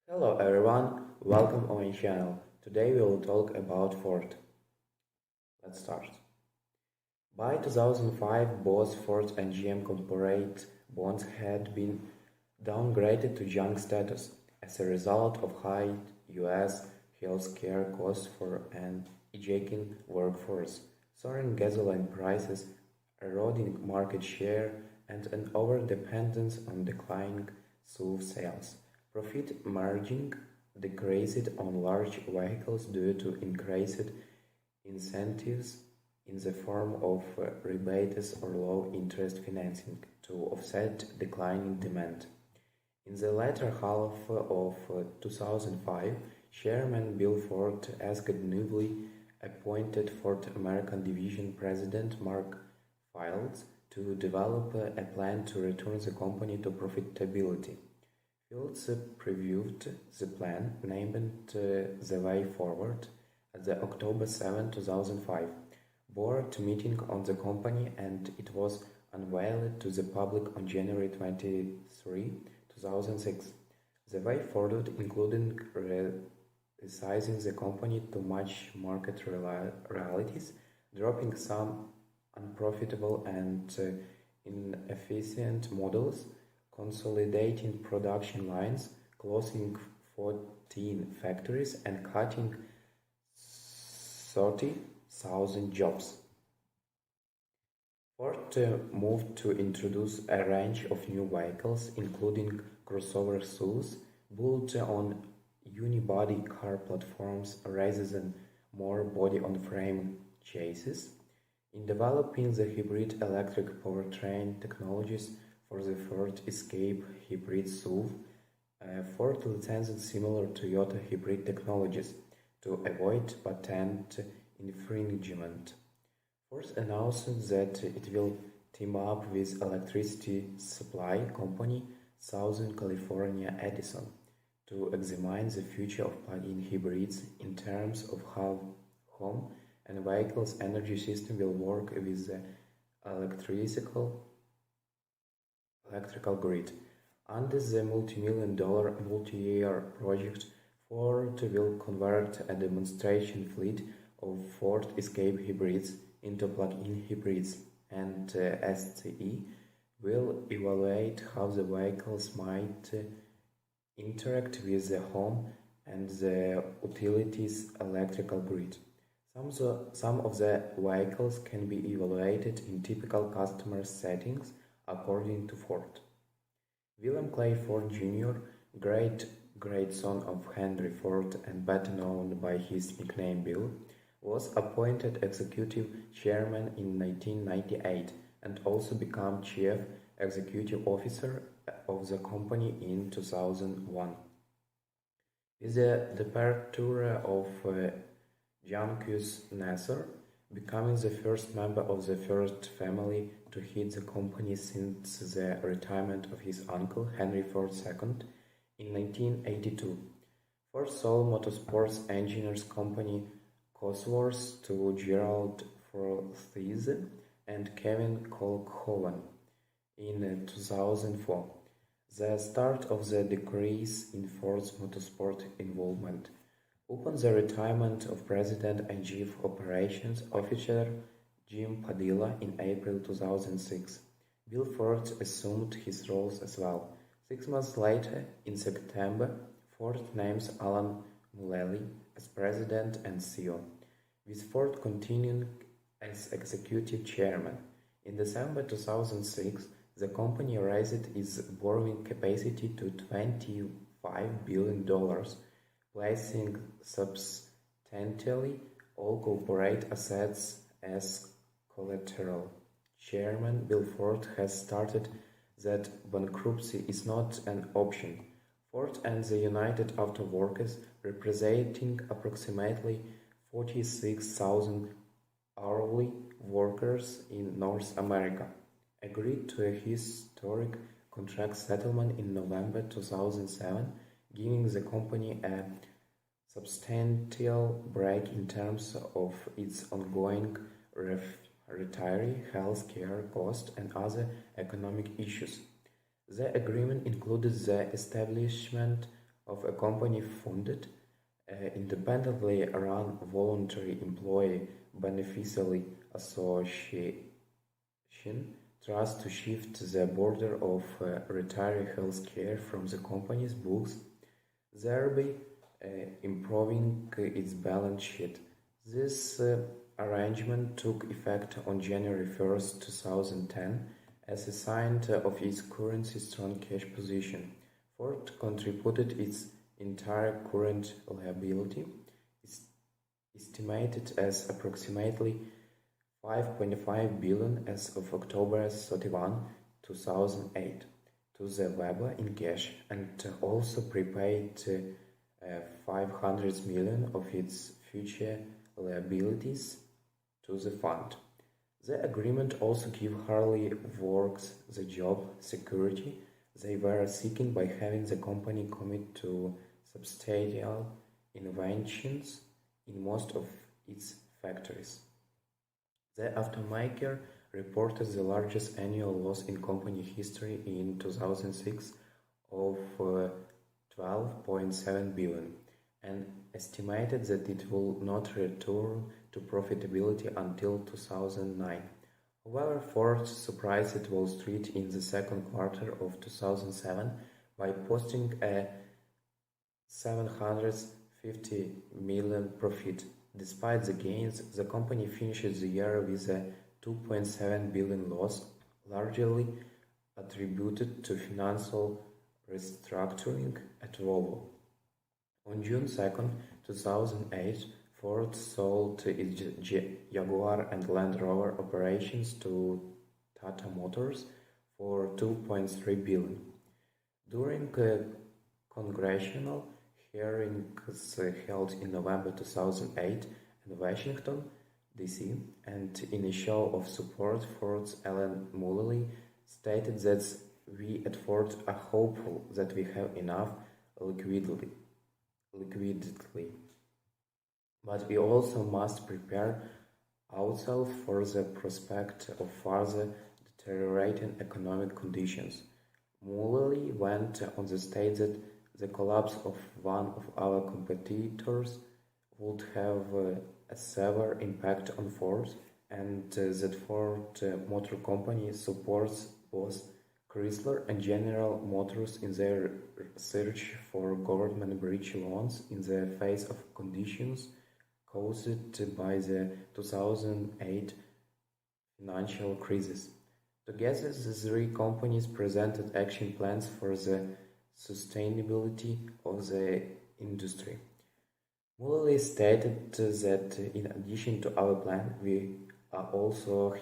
Hello everyone, welcome on my channel. Today we will talk about Ford. Let's start. By 2005, both Ford and GM corporate bonds had been downgraded to junk status as a result of high US healthcare costs for an aging workforce, soaring gasoline prices, eroding market share, and an over-dependence on declining SUV sales. Profit margin decreased on large vehicles due to increased incentives in the form of rebates or low-interest financing to offset declining demand. In the latter half of 2005, Chairman Bill Ford asked newly appointed Ford American Division President Mark Fields to develop a plan to return the company to profitability. Fields previewed the plan, named The Way Forward, at the October 7, 2005 board meeting on the company, and it was unveiled to the public on January 23, 2006. The Way Forward included resizing the company to match market realities, dropping some unprofitable and inefficient models, consolidating production lines, closing 14 factories, and cutting 30,000 jobs. Ford moved to introduce a range of new vehicles, including crossover SUVs, built on unibody car platforms rather than more body-on-frame chassis. In developing the hybrid electric powertrain technologies for the Ford Escape hybrid SUV, Ford licensed similar Toyota hybrid technologies to avoid patent infringement. Ford announced that it will team up with electricity supply company Southern California Edison to examine the future of plug-in hybrids in terms of how home and vehicles energy system will work with the electrical grid. Under the multi-million-dollar multi-year project, Ford will convert a demonstration fleet of Ford Escape hybrids into plug-in hybrids, and SCE will evaluate how the vehicles might interact with the home and the utilities electrical grid. Some of the vehicles can be evaluated in typical customer settings according to Ford. William Clay Ford Jr., great son of Henry Ford and better known by his nickname Bill, was appointed executive chairman in 1998 and also became chief executive officer of the company in 2001. With the departure of Jean-Cus Nasser, becoming the first member of the Ford family to head the company since the retirement of his uncle Henry Ford II in 1982. Ford sold Motorsports Engineers Company Cosworth to Gerald Forsythe and Kevin Colquhoun in 2004, the start of the decrease in Ford's motorsport involvement. Upon the retirement of President and Chief Operations Officer Jim Padilla in April 2006, Bill Ford assumed his roles as well. 6 months later, in September, Ford names Alan Mulally as President and CEO, with Ford continuing as Executive Chairman. In December 2006, the company raised its borrowing capacity to $25 billion, placing substantially all corporate assets as collateral. Chairman Bill Ford has stated that bankruptcy is not an option. Ford and the United Auto Workers, representing approximately 46,000 hourly workers in North America, agreed to a historic contract settlement in November 2007, giving the company a substantial break in terms of its ongoing retiree health care costs and other economic issues. The agreement included the establishment of a company funded, independently run voluntary employee beneficiary association tries to shift the border of retiree health care from the company's books, thereby improving its balance sheet. This arrangement took effect on January 1st, 2010, as a sign of its currently strong cash position. Ford contributed its entire current liability, estimated as approximately 5.5 billion as of October 31, 2008, to the Weber in cash, and also prepaid 500 million of its future liabilities to the fund. The agreement also gave Harley Works the job security they were seeking by having the company commit to substantial innovations in most of its factories. The automaker reported the largest annual loss in company history in 2006 of 12.7 billion, and estimated that it will not return to profitability until 2009. However, Ford surprised Wall Street in the second quarter of 2007 by posting a 750 million profit. Despite the gains, the company finished the year with a 2.7 billion loss, largely attributed to financial restructuring at Volvo. On June 2, 2008, Ford sold its Jaguar and Land Rover operations to Tata Motors for 2.3 billion. During congressional hearings held in November 2008 in Washington, D.C., and in a show of support, Ford's Alan Mulally stated that we at Ford are hopeful that we have enough liquidity. But we also must prepare ourselves for the prospect of further deteriorating economic conditions. Mulally went on to state that the collapse of one of our competitors would have a severe impact on Ford, and that Ford Motor Company supports both Chrysler and General Motors in their search for government bridge loans in the face of conditions caused by the 2008 financial crisis. Together, the three companies presented action plans for the sustainability of the industry. Mulally stated that in addition to our plan, we are also